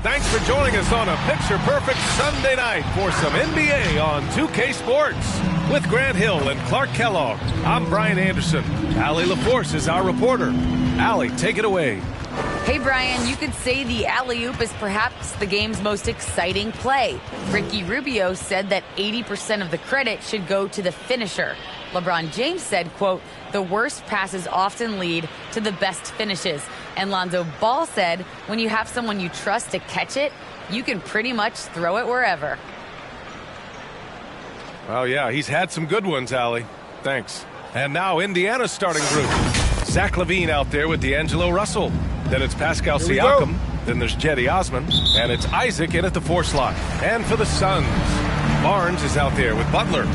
Thanks for joining us on a picture-perfect Sunday night for some NBA on 2K Sports. With Grant Hill and Clark Kellogg, I'm Brian Anderson. Allie LaForce is our reporter. Allie, take it away. Hey, Brian, you could say the alley-oop is perhaps the game's most exciting play. Ricky Rubio said that 80% of the credit should go to the finisher. LeBron James said, quote, the worst passes often lead to the best finishes. And Lonzo Ball said, when you have someone you trust to catch it, you can pretty much throw it wherever. Well, yeah, he's had some good ones, Allie. Thanks. And now Indiana's starting group. Zach LaVine out there with D'Angelo Russell. Then it's Pascal Siakam. Then there's Cedi Osman. And it's Isaac in at the 4 slot. And for the Suns, Barnes is out there with Butler.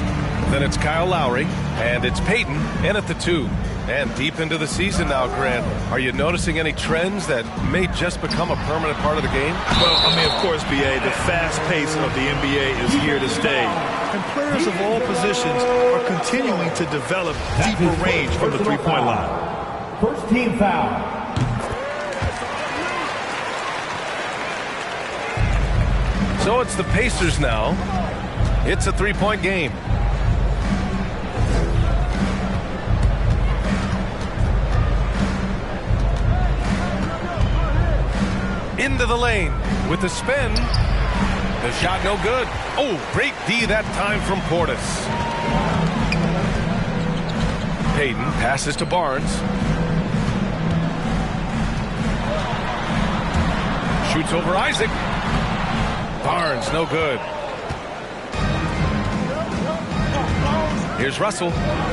Then it's Kyle Lowry. And it's Payton in at the 2. And deep into the season now, Grant, are you noticing any trends that may just become a permanent part of the game? Well, I mean, of course, B.A., the fast pace of the NBA is here to stay. And players of all positions are continuing to develop deeper range from the three-point line. First team foul. So it's the Pacers now. It's a three-point game. Into the lane with the spin. The shot no good. Oh, great D that time from Portis. Payton passes to Barnes. Shoots over Isaac. Barnes, no good. Here's Russell.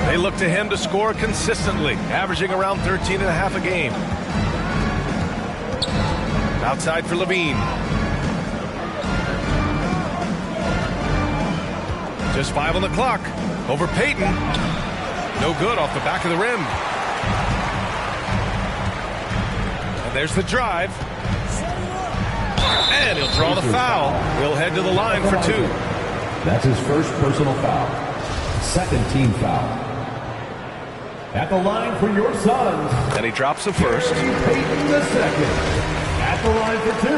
They look to him to score consistently, averaging around 13.5 a game. Outside for LaVine. Just 5 on the clock. Over Payton. No good off the back of the rim. And there's the drive. And he'll draw the foul. He'll head to the line for 2. That's his first personal foul. Second team foul. At the line for your Suns. And he drops the first. Payton the second. At the line for 2.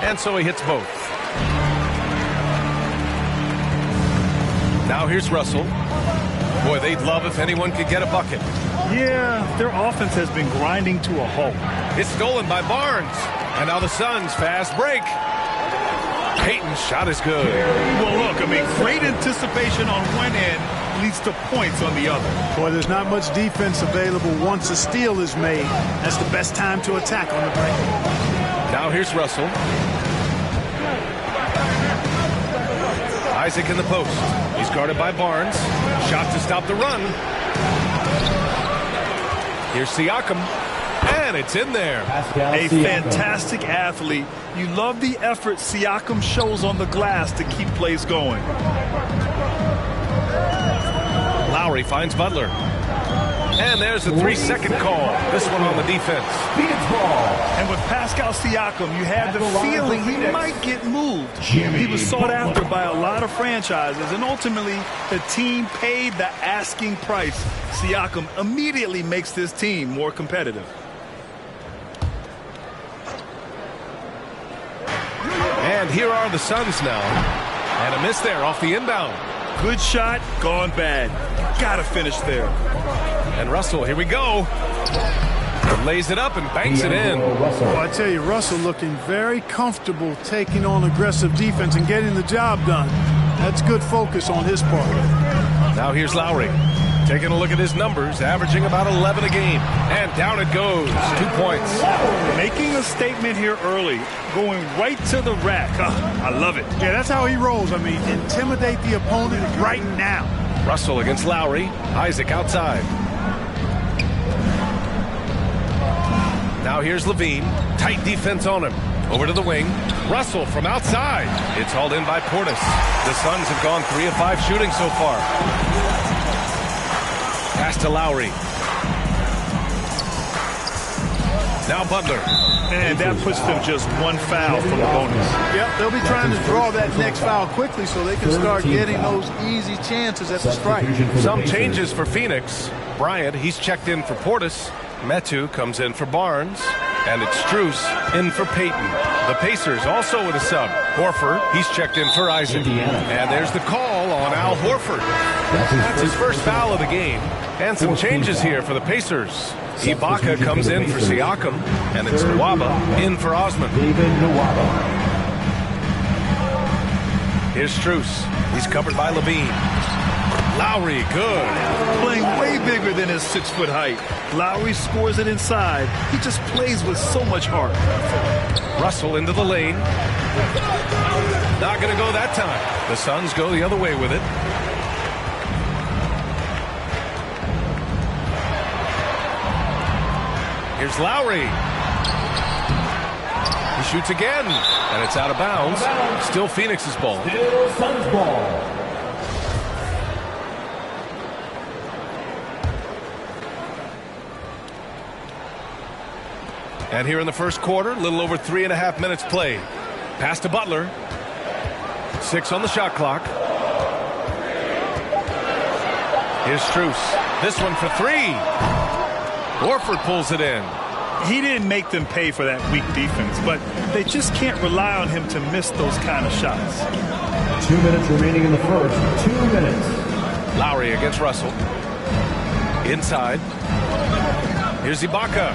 And so he hits both. Now here's Russell. Boy, they'd love if anyone could get a bucket. Yeah, their offense has been grinding to a halt. It's stolen by Barnes. And now the Suns fast break. Payton's shot is good. Well, look, I mean, great anticipation on one end leads to points on the other. Boy, there's not much defense available once a steal is made. That's the best time to attack on the break. Now here's Russell. Isaac in the post. He's guarded by Barnes. Shot to stop the run. Here's Siakam. And it's in there. A fantastic athlete. You love the effort Siakam shows on the glass to keep plays going. Lowry finds Butler. And there's a 3-second call. This one on the defense. And with Pascal Siakam, you had the feeling he might get moved. He was sought after by a lot of franchises, and ultimately the team paid the asking price. Siakam immediately makes this team more competitive. And here are the Suns now. And a miss there off the inbound. Good shot, gone bad. Gotta finish there. And Russell, here we go. Lays it up and banks it in. Well, I tell you, Russell looking very comfortable taking on aggressive defense and getting the job done. That's good focus on his part. Now here's Lowry. Taking a look at his numbers, averaging about 11 a game. And down it goes. 2 points. Making a statement here early. Going right to the rack. I love it. Yeah, that's how he rolls. I mean, intimidate the opponent right now. Russell against Lowry. Isaac outside. Now here's LaVine. Tight defense on him. Over to the wing. Russell from outside. It's hauled in by Portis. The Suns have gone 3 of 5 shooting so far. Pass to Lowry. Now Butler. And that puts them just 1 foul from the bonus. Yep, they'll be trying to draw that next foul quickly so they can start getting those easy chances at the strike. Some changes for Phoenix. Bryant, he's checked in for Portis. Metu comes in for Barnes. And it's Strus in for Payton. The Pacers also with a sub. Horford, he's checked in for Isaac. Indiana. And there's the call on Al Horford. That's his first foul of the game. And some changes here for the Pacers. Ibaka comes in for Siakam. And it's Nwaba in for Osman. David Nwaba. Here's Strus. He's covered by Levine. Lowry, good. Playing way bigger than his 6-foot height. Lowry scores it inside. He just plays with so much heart. Russell into the lane. Not going to go that time. The Suns go the other way with it. Here's Lowry. He shoots again. And it's out of bounds. Still Phoenix's ball. Still Suns ball. And here in the first quarter, a little over 3.5 minutes played. Pass to Butler. 6 on the shot clock. Here's Strus. This one for 3. Horford pulls it in. He didn't make them pay for that weak defense, but they just can't rely on him to miss those kind of shots. 2 minutes remaining in the first. 2 minutes. Lowry against Russell. Inside. Here's Ibaka.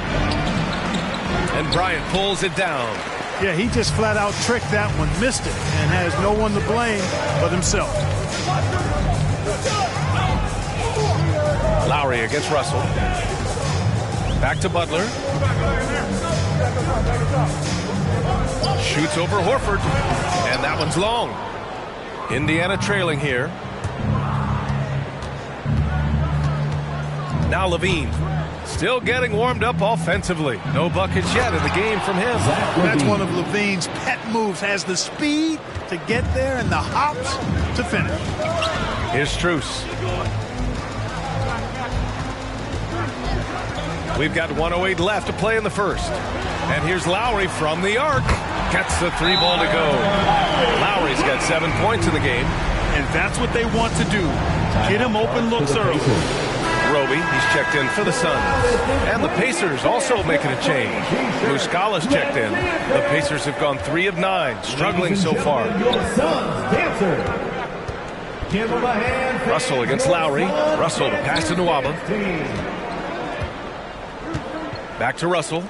And Bryant pulls it down. Yeah, he just flat out tricked that one, missed it, and has no one to blame but himself. Lowry against Russell. Back to Butler. Shoots over Horford. And that one's long. Indiana trailing here. Now Levine. Still getting warmed up offensively. No buckets yet in the game from him. That's one of Levine's pet moves. Has the speed to get there and the hops to finish. Here's Strus. We've got 1:08 left to play in the first. And here's Lowry from the arc. Gets the 3 ball to go. Lowry's got 7 points in the game. And that's what they want to do. Get him open looks early. Roby, he's checked in for the Suns. And the Pacers also making a change. Muscala's checked in. The Pacers have gone 3 of 9, struggling so far. Russell against Lowry. Russell to pass to Nwaba. Back to Russell.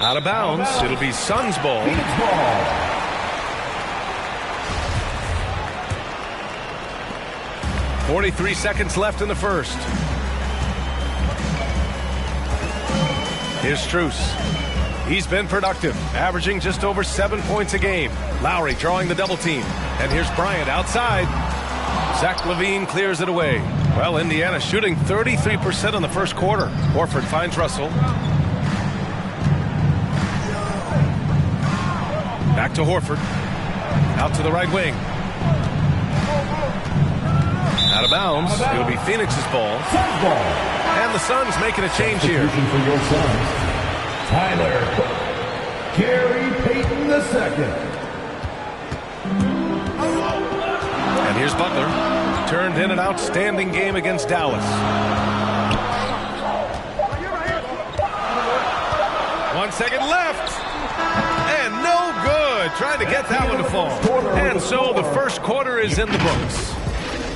Out of bounds. It'll be Suns ball. 43 seconds left in the first. Here's Strus. He's been productive, averaging just over 7 points a game. Lowry drawing the double team. And here's Bryant outside. Zach LaVine clears it away. Well, Indiana shooting 33% in the first quarter. Horford finds Russell. Back to Horford. Out to the right wing. Out of bounds. It'll be Phoenix's ball. And the Suns making a change here. For your Suns, Tyler Gary Payton II. And here's Butler. Turned in an outstanding game against Dallas. 1 second left. And no good. Trying to get that one to fall. And so the first quarter is in the books.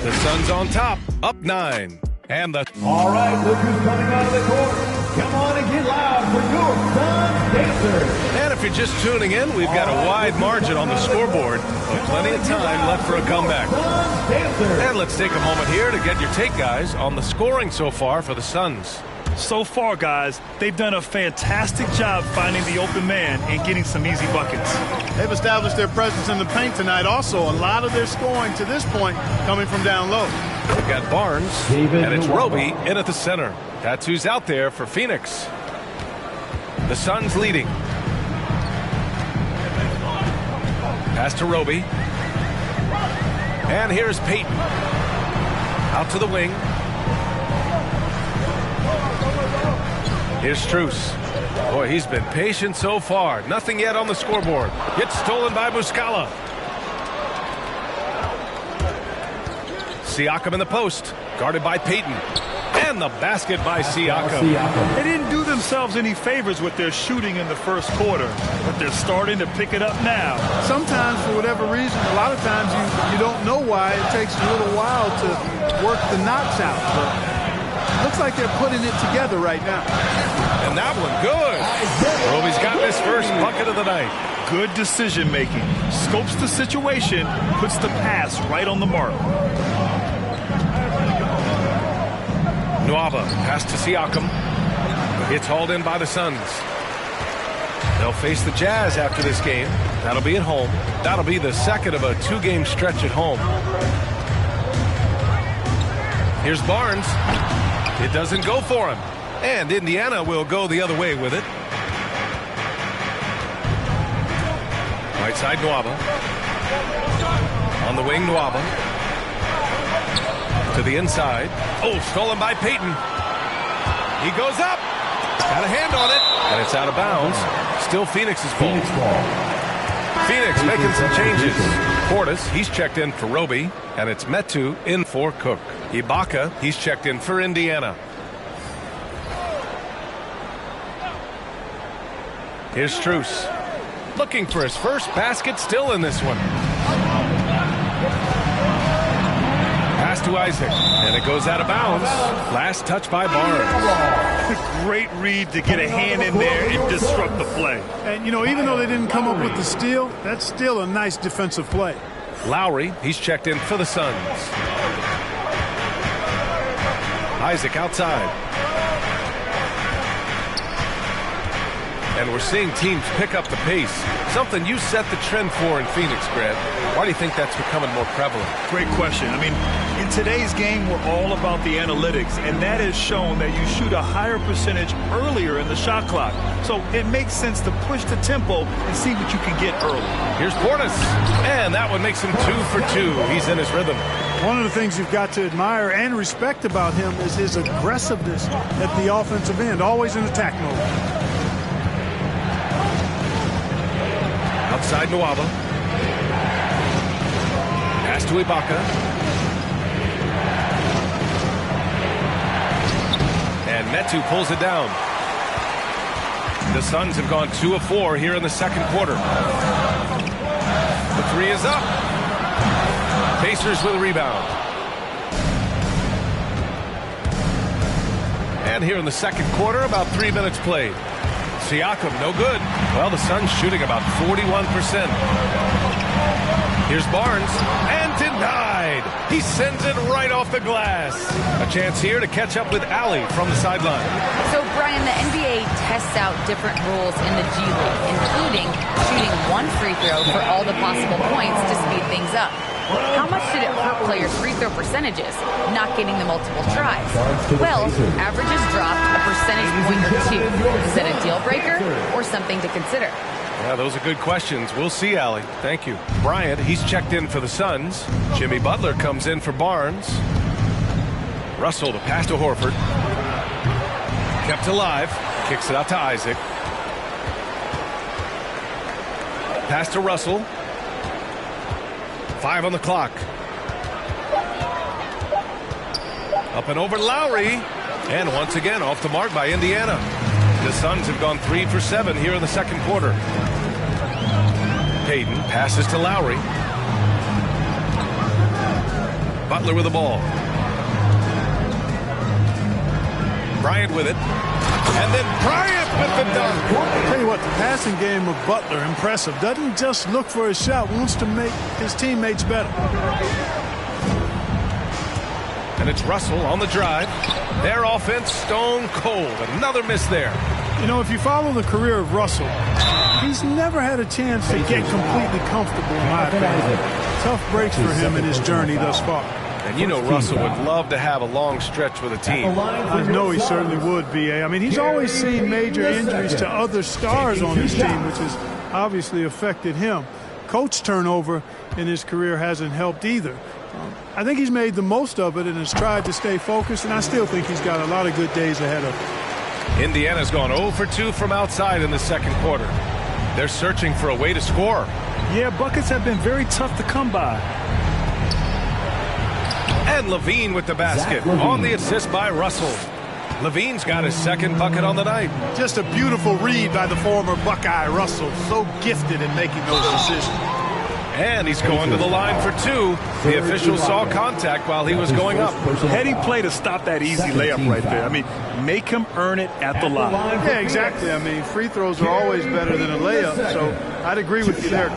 The Suns on top, up 9. And the... All right, look who's coming out of the court. Come on and get loud for your Suns Dancers. And if you're just tuning in, we've got a wide margin on the scoreboard, but plenty of time left for a comeback. And let's take a moment here to get your take, guys, on the scoring so far for the Suns. So far, guys, they've done a fantastic job finding the open man and getting some easy buckets. They've established their presence in the paint tonight. Also, a lot of their scoring to this point coming from down low. We've got Barnes, and it's Roby in at the center. That's who's out there for Phoenix. The Suns leading. Pass to Roby. And here's Payton. Out to the wing. Here's Strus. Boy, he's been patient so far. Nothing yet on the scoreboard. Gets stolen by Muscala. Siakam in the post, guarded by Payton. And the basket by Siakam. They didn't do themselves any favors with their shooting in the first quarter, but they're starting to pick it up now. Sometimes, for whatever reason, a lot of times you don't know why. It takes a little while to work the knots out. But looks like they're putting it together right now. And that one good. Roby's got his first bucket of the night. Good decision making. Scopes the situation, puts the pass right on the mark. Nwaba, pass to Siakam. It's hauled in by the Suns. They'll face the Jazz after this game. That'll be at home. That'll be the second of a two-game stretch at home. Here's Barnes. It doesn't go for him. And Indiana will go the other way with it. Right side, Nwaba. On the wing, Nwaba. To the inside. Oh, stolen by Payton. He goes up. Got a hand on it. And it's out of bounds. Still Phoenix's ball. Phoenix making some changes. Portis, he's checked in for Roby. And it's Metu in for Cook. Ibaka, he's checked in for Indiana. Here's Strus. Looking for his first basket, still in this one. Pass to Isaac, and it goes out of bounds. Last touch by Barnes. Great read to get a hand in there and disrupt the play. And, you know, even though they didn't come up with the steal, that's still a nice defensive play. Lowry, he's checked in for the Suns. Isaac outside. And we're seeing teams pick up the pace. Something you set the trend for in Phoenix, Grant. Why do you think that's becoming more prevalent? Great question. I mean, in today's game, we're all about the analytics, and that has shown that you shoot a higher percentage earlier in the shot clock. So it makes sense to push the tempo and see what you can get early. Here's Portis, and that one makes him 2 for 2. He's in his rhythm. One of the things you've got to admire and respect about him is his aggressiveness at the offensive end, always in attack mode. Outside Nwaba. Pass to Ibaka. And Metu pulls it down. The Suns have gone 2 of 4 here in the second quarter. The three is up. Pacers with a rebound. And here in the second quarter, about 3 minutes played. Siakam, no good. Well, the Suns shooting about 41%. Here's Barnes, and denied. He sends it right off the glass. A chance here to catch up with Allie from the sideline. So, Brian, the NBA tests out different rules in the G League, including shooting one free throw for all the possible points to speed things up. How much did it hurt players' free throw percentages, not getting the multiple tries? Well, averages dropped a percentage point or 2. Is that a deal breaker or something to consider? Yeah, those are good questions. We'll see, Allie. Thank you. Bryant, he's checked in for the Suns. Jimmy Butler comes in for Barnes. Russell, the pass to Horford. Kept alive. Kicks it out to Isaac. Pass to Russell. 5 on the clock. Up and over Lowry. And once again, off the mark by Indiana. The Suns have gone 3 for 7 here in the second quarter. Payton passes to Lowry. Butler with the ball. Bryant with it. And then Bryant with the dunk. I'll tell you what, the passing game of Butler, impressive. Doesn't just look for a shot, wants to make his teammates better. And it's Russell on the drive. Their offense stone cold. Another miss there. You know, if you follow the career of Russell, he's never had a chance to get completely comfortable, in my opinion. Tough breaks for him in his journey thus far. And you know Russell would love to have a long stretch with a team. I know he certainly would, B.A. I mean, he's always seen major injuries to other stars on his team, which has obviously affected him. Coach turnover in his career hasn't helped either. I think he's made the most of it and has tried to stay focused, and I still think he's got a lot of good days ahead of him. Indiana's gone 0 for 2 from outside in the second quarter. They're searching for a way to score. Yeah, buckets have been very tough to come by. And LaVine with the basket on the assist by Russell. LaVine's got his second bucket on the night. Just a beautiful read by the former Buckeye Russell. So gifted in making those decisions. And he's going to the line for two. The official saw contact while he was going up. Heady play to stop that easy layup right there. I mean, make him earn it at the line. Yeah, exactly. I mean, free throws are always better than a layup, so I'd agree with you there.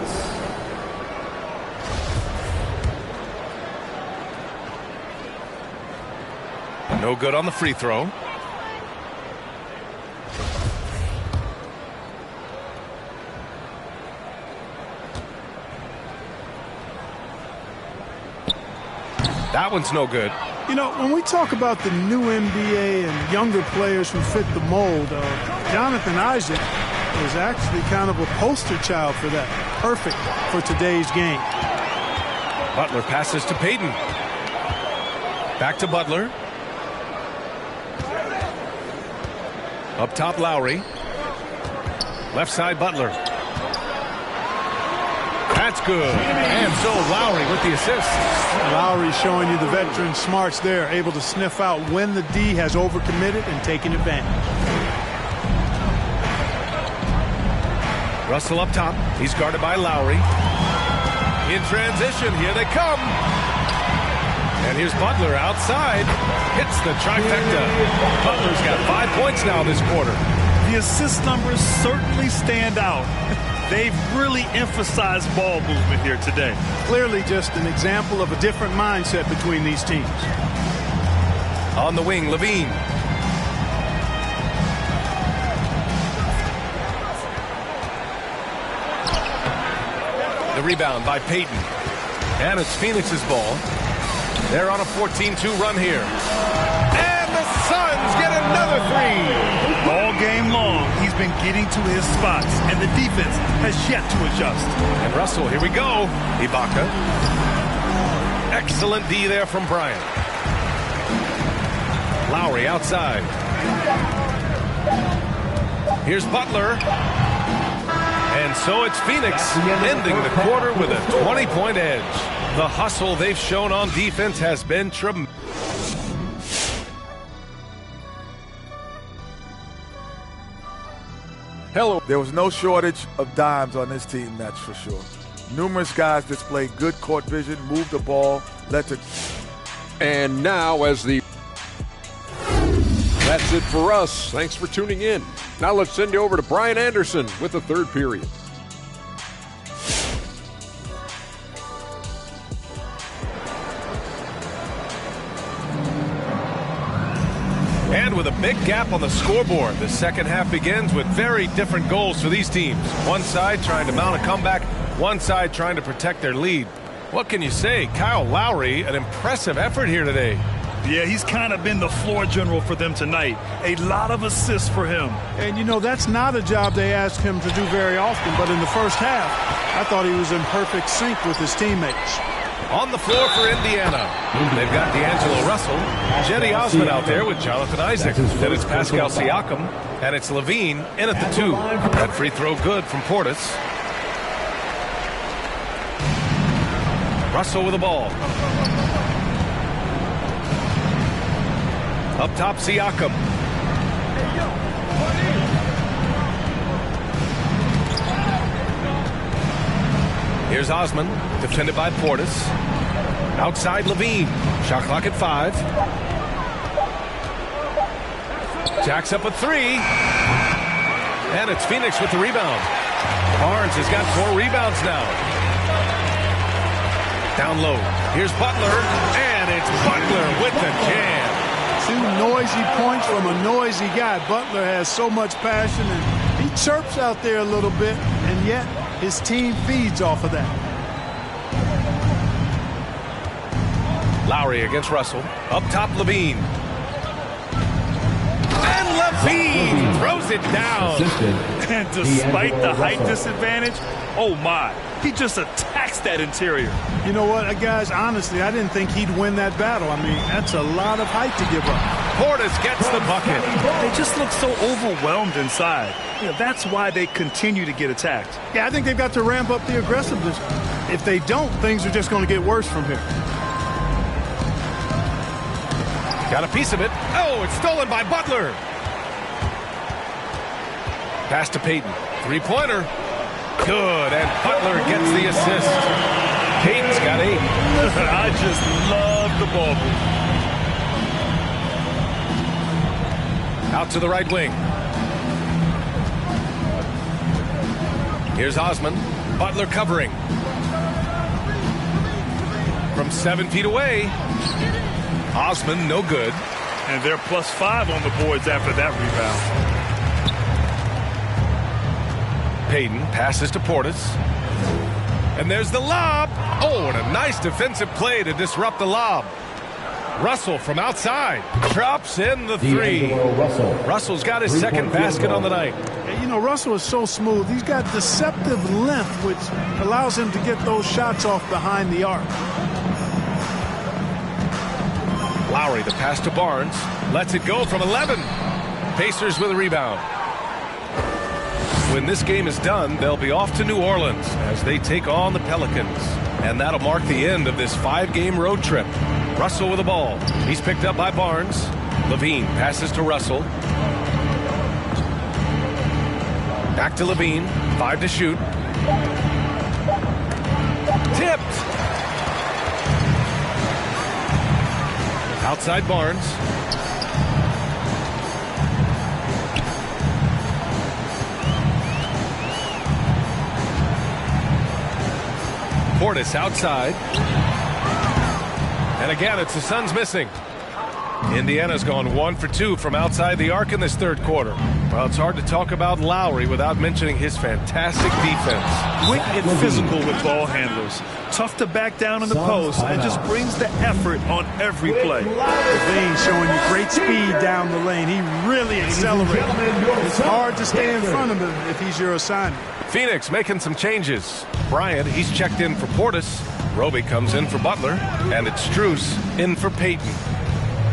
No good on the free throw. That one's no good. You know, when we talk about the new NBA and younger players who fit the mold, Jonathan Isaac is actually kind of a poster child for that. Perfect for today's game. Butler passes to Payton. Back to Butler. Up top, Lowry. Left side, Butler. That's good. And so Lowry with the assist. Lowry showing you the veteran smarts there, able to sniff out when the D has overcommitted and taken advantage. Russell up top. He's guarded by Lowry. In transition, here they come. And here's Butler outside. Hits the trifecta. Butler's got 5 points now this quarter. The assist numbers certainly stand out. They've really emphasized ball movement here today. Clearly just an example of a different mindset between these teams. On the wing, LaVine. The rebound by Payton. And it's Phoenix's ball. They're on a 14-2 run here. And the Suns get another three. All game long, he's been getting to his spots, and the defense has yet to adjust. And Russell, here we go. Ibaka. Excellent D there from Bryant. Lowry outside. Here's Butler. And so it's Phoenix ending the quarter with a 20-point edge. The hustle they've shown on defense has been tremendous. Hello. There was no shortage of dimes on this team, that's for sure. Numerous guys displayed good court vision, moved the ball, led to... And now that's it for us. Thanks for tuning in. Now let's send you over to Brian Anderson with the third period. And with a big gap on the scoreboard, the second half begins with very different goals for these teams. One side trying to mount a comeback, one side trying to protect their lead. What can you say? Kyle Lowry, an impressive effort here today. Yeah, he's kind of been the floor general for them tonight. A lot of assists for him. And, you know, that's not a job they ask him to do very often, but in the first half, I thought he was in perfect sync with his teammates. On the floor for Indiana, they've got D'Angelo Russell, Cedi Osman out there with Jonathan Isaac. Then it's Pascal Siakam, and it's LaVine in at the two. That free throw good from Portis. Russell with the ball. Up top, Siakam. Here's Osman, defended by Portis. Outside LaVine. Shot clock at 5. Jacks up a 3. And it's Phoenix with the rebound. Barnes has got 4 rebounds now. Down low. Here's Butler. And it's Butler with the jam. 2 noisy points from a noisy guy. Butler has so much passion, and he chirps out there a little bit, and yet his team feeds off of that. Lowry against Russell. Up top, LaVine. And LaVine throws it down. And despite the height disadvantage, oh my, he just attacks that interior. You know what, guys, honestly, I didn't think he'd win that battle. I mean, that's a lot of height to give up. Portis gets the bucket. They just look so overwhelmed inside. You know, that's why they continue to get attacked. Yeah, I think they've got to ramp up the aggressiveness. If they don't, things are just going to get worse from here. Got a piece of it. Oh, it's stolen by Butler. Pass to Payton. Three-pointer. Good, and Butler gets the assist. Payton's got 8. I just love the ball move. Out to the right wing. Here's Osman. Butler covering. From 7 feet away. Osman, no good. And they're +5 on the boards after that rebound. Payton passes to Portis. And there's the lob. Oh, and a nice defensive play to disrupt the lob. Russell from outside. Drops in the 3. Russell's got his second basket on the night. And, you know, Russell is so smooth. He's got deceptive length, which allows him to get those shots off behind the arc. Lowry, the pass to Barnes. Lets it go from 11. Pacers with a rebound. When this game is done, they'll be off to New Orleans as they take on the Pelicans. And that'll mark the end of this 5-game road trip. Russell with the ball. He's picked up by Barnes. LaVine passes to Russell. Back to LaVine. 5 to shoot. Tipped. Outside Barnes. Portis outside. And again, it's the Suns missing. Indiana's gone 1 for 2 from outside the arc in this third quarter. Well, it's hard to talk about Lowry without mentioning his fantastic defense. Quick and physical with ball handlers. Tough to back down in the post and just brings the effort on every play. LaVine showing you great speed down the lane. He really accelerates. It's hard to stay in front of him if he's your assignment. Phoenix making some changes. Bryant, he's checked in for Portis. Roby comes in for Butler. And it's Strus in for Payton.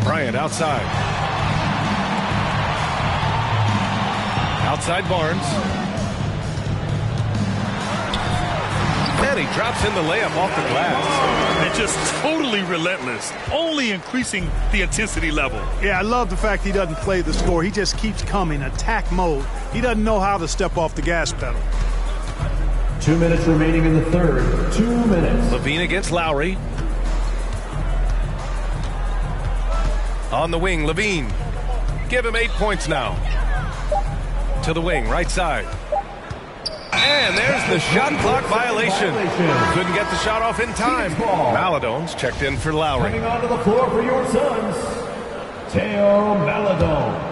Bryant outside. Outside Barnes. And he drops in the layup off the glass. And just totally relentless, only increasing the intensity level. Yeah, I love the fact he doesn't play the score. He just keeps coming, attack mode. He doesn't know how to step off the gas pedal. 2 minutes remaining in the third. 2 minutes. LaVine against Lowry. On the wing, LaVine. Give him 8 points now. To the wing, right side. And there's the shot clock violation. Couldn't get the shot off in time. Maladone's checked in for Lowry. Coming onto the floor for your Suns, Theo Maladone.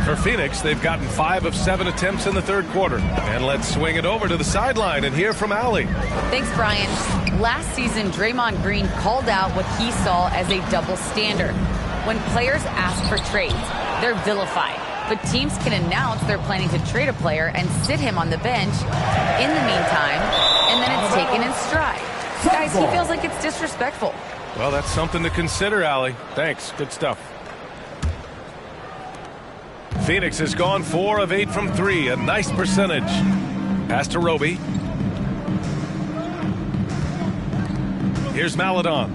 For Phoenix, they've gotten 5 of 7 attempts in the third quarter. And let's swing it over to the sideline and hear from Allie. Thanks, Brian. Last season, Draymond Green called out what he saw as a double standard. When players ask for trades, they're vilified. But teams can announce they're planning to trade a player and sit him on the bench in the meantime, and then it's taken in stride. Guys, he feels like it's disrespectful. Well, that's something to consider, Allie. Thanks. Good stuff. Phoenix has gone 4 of 8 from 3. A nice percentage. Pass to Roby. Here's Maladon.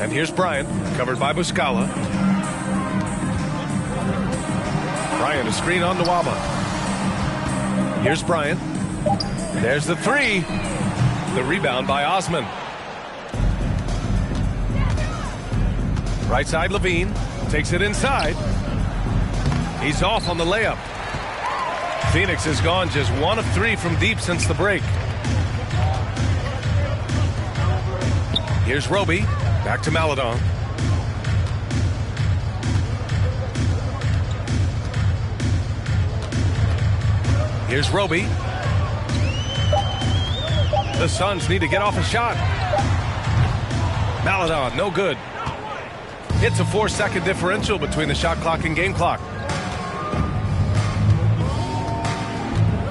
And here's Bryant, covered by Muscala. Bryant, a screen on Nwaba. Here's Bryant. There's the 3. The rebound by Osman. Right side, LaVine. Takes it inside. He's off on the layup. Phoenix has gone just 1 of 3 from deep since the break. Here's Roby. Back to Maladon. Here's Roby. The Suns need to get off a shot. Maladon, no good. It's a 4-second differential between the shot clock and game clock.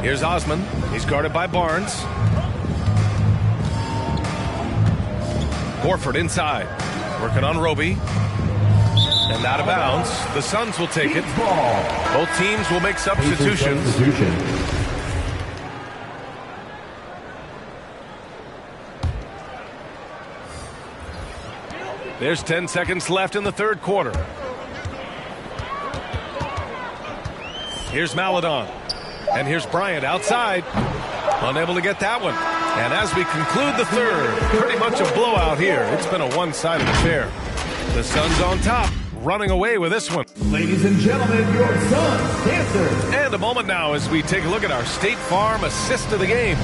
Here's Osman. He's guarded by Barnes. Horford inside. Working on Roby. And out of bounds. The Suns will take it. Both teams will make substitutions. There's 10 seconds left in the third quarter. Here's Maledon. And here's Bryant outside. Unable to get that one. And as we conclude the third, pretty much a blowout here. It's been a one-sided affair. The Suns on top, running away with this one. Ladies and gentlemen, your Suns dancers. And a moment now as we take a look at our State Farm assist of the game.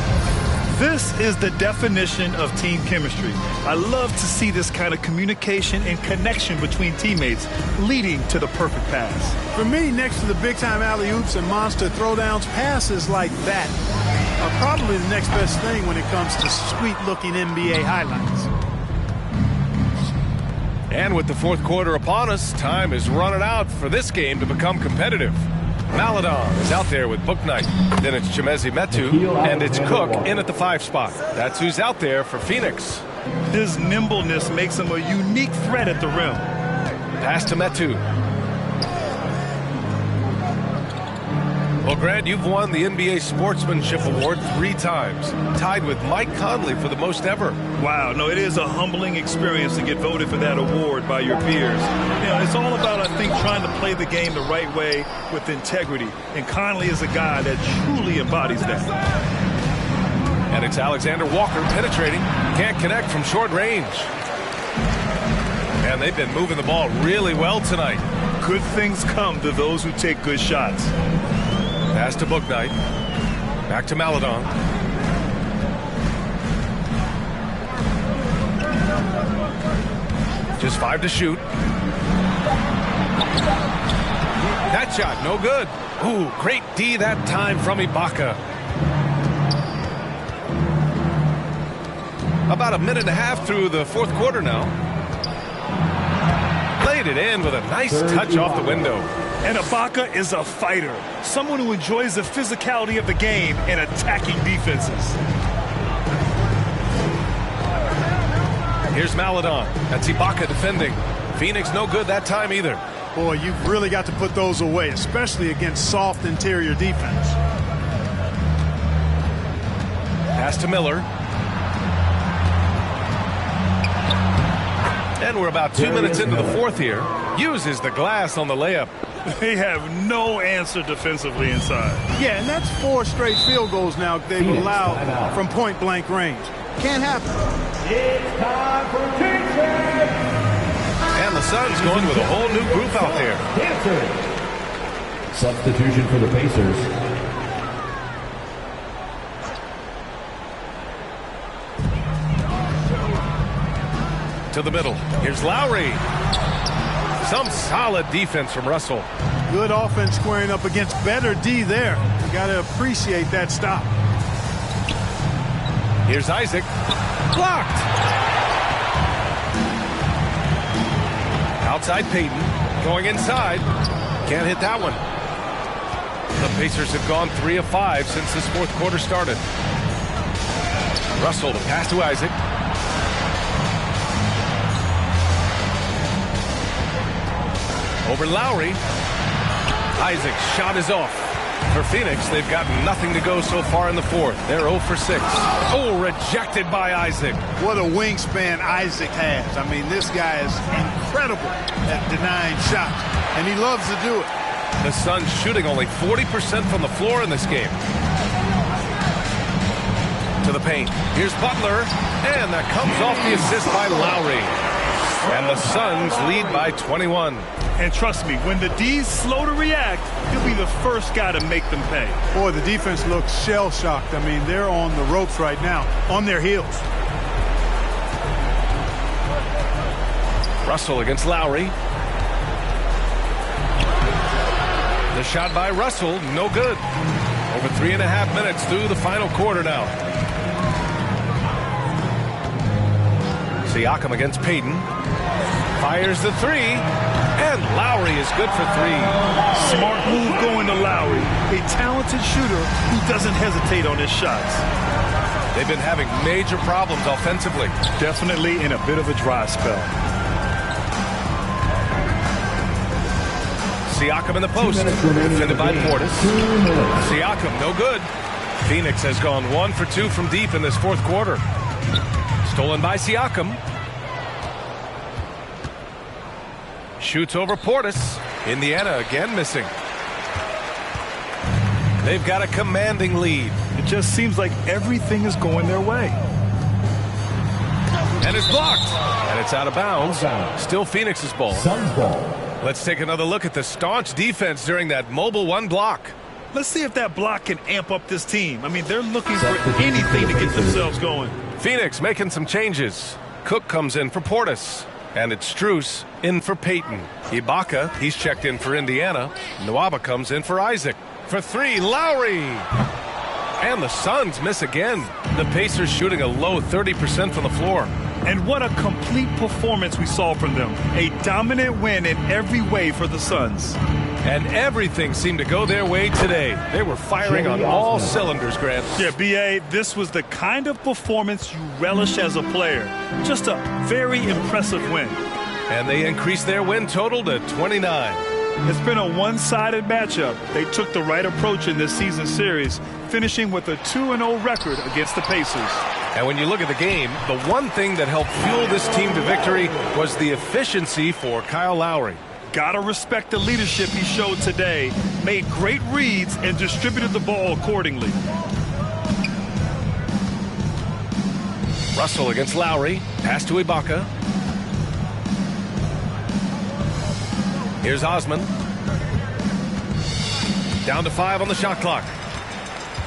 This is the definition of team chemistry. I love to see this kind of communication and connection between teammates leading to the perfect pass. For me, next to the big-time alley-oops and monster throwdowns, passes like that are probably the next best thing when it comes to sweet-looking NBA highlights. And with the fourth quarter upon us, time is running out for this game to become competitive. Maledon is out there with Bouknight. Then it's Chimezie Metu, and it's Cook in at the 5 spot. That's who's out there for Phoenix. His nimbleness makes him a unique threat at the rim. Pass to Metu. Well, Grant, you've won the NBA Sportsmanship Award 3 times, tied with Mike Conley for the most ever. Wow, no, it is a humbling experience to get voted for that award by your peers. You know, it's all about, I think, trying to play the game the right way with integrity. And Conley is a guy that truly embodies that. And it's Alexander Walker penetrating. Can't connect from short range. And they've been moving the ball really well tonight. Good things come to those who take good shots. Pass to Bouknight. Back to Maledon. Just 5 to shoot. That shot, no good. Ooh, great D that time from Ibaka. About a minute and a half through the fourth quarter now. Laid it in with a nice touch off the window. And Ibaka is a fighter, someone who enjoys the physicality of the game and attacking defenses. Here's Maledon. That's Ibaka defending. Phoenix no good that time either. Boy, you've really got to put those away, especially against soft interior defense. Pass to Miller. And we're about 2 minutes into the fourth here. Uses the glass on the layup. They have no answer defensively inside. Yeah, and that's 4 straight field goals now they've allowed from point-blank range. Can't happen. It's time for defense. And the Suns going with a whole new group out there. Dancers. Substitution for the Pacers. To the middle. Here's Lowry. Some solid defense from Russell. Good offense squaring up against better D there. You got to appreciate that stop. Here's Isaac. Blocked. Outside Payton. Going inside. Can't hit that one. The Pacers have gone 3 of 5 since this fourth quarter started. Russell, the pass to Isaac. Over Lowry. Isaac's shot is off. For Phoenix, they've got nothing to go so far in the fourth. They're 0 for 6. Oh, rejected by Isaac. What a wingspan Isaac has. I mean, this guy is incredible at denying shots, and he loves to do it. The Suns shooting only 40% from the floor in this game. To the paint. Here's Butler, and that comes off the assist by Lowry. And the Suns lead by 21. And trust me, when the D's slow to react, he'll be the first guy to make them pay. Boy, the defense looks shell-shocked. I mean, they're on the ropes right now, on their heels. Russell against Lowry. The shot by Russell, no good. Over 3.5 minutes through the final quarter now. Siakam against Payton. Fires the 3. And Lowry is good for 3. Smart move going to Lowry. A talented shooter who doesn't hesitate on his shots. They've been having major problems offensively. Definitely in a bit of a dry spell. Siakam in the post. Defended by Portis. Siakam, no good. Phoenix has gone 1 for 2 from deep in this fourth quarter. Stolen by Siakam. Shoots over Portis. Indiana again missing. They've got a commanding lead. It just seems like everything is going their way. And it's blocked. And it's out of bounds. Still Phoenix's ball. Suns ball. Let's take another look at the staunch defense during that mobile one block. Let's see if that block can amp up this team. I mean, they're looking for anything to get themselves going. Phoenix making some changes. Cook comes in for Portis. And it's Strus in for Payton. Ibaka, he's checked in for Indiana. Nwaba comes in for Isaac. For three, Lowry. And the Suns miss again. The Pacers shooting a low 30% from the floor. And what a complete performance we saw from them. A dominant win in every way for the Suns. And everything seemed to go their way today. They were firing on all cylinders, Grant. Yeah, B.A., this was the kind of performance you relish as a player. Just a very impressive win. And they increased their win total to 29. It's been a one-sided matchup. They took the right approach in this season series, finishing with a 2-0 record against the Pacers. And when you look at the game, the one thing that helped fuel this team to victory was the efficiency for Kyle Lowry. Gotta respect the leadership he showed today. Made great reads and distributed the ball accordingly. Russell against Lowry. Pass to Ibaka. Here's Osman. Down to 5 on the shot clock.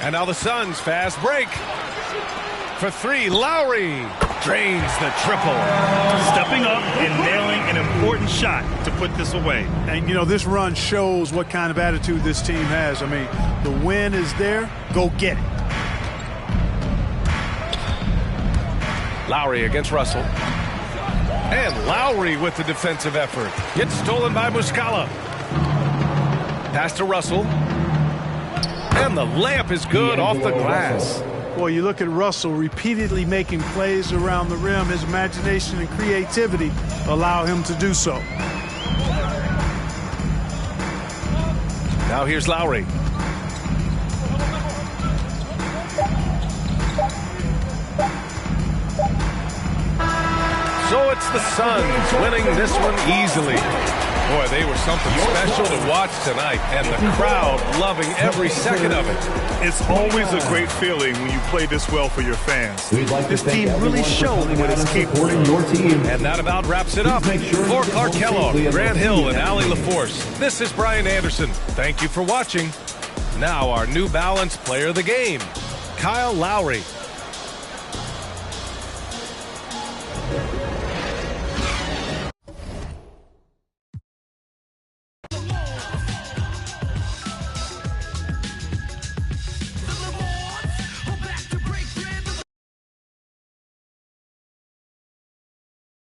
And now the Suns fast break. For three, Lowry drains the triple. Stepping up and nailing an important shot to put this away. And, you know, this run shows what kind of attitude this team has. I mean, the win is there. Go get it. Lowry against Russell. And Lowry with the defensive effort. Gets stolen by Muscala. Pass to Russell. And the layup is good off the glass. Boy, you look at Russell repeatedly making plays around the rim. His imagination and creativity allow him to do so. Now here's Lowry. So it's the Suns winning this one easily. Boy, they were something special to watch tonight, and the crowd loving every second of it. It's always a great feeling when you play this well for your fans. This team really showed what it's capable of. And that about wraps it up. For Clark Kellogg, Grant Hill, and Allie LaForce, this is Brian Anderson. Thank you for watching. Now our New Balance player of the game, Kyle Lowry.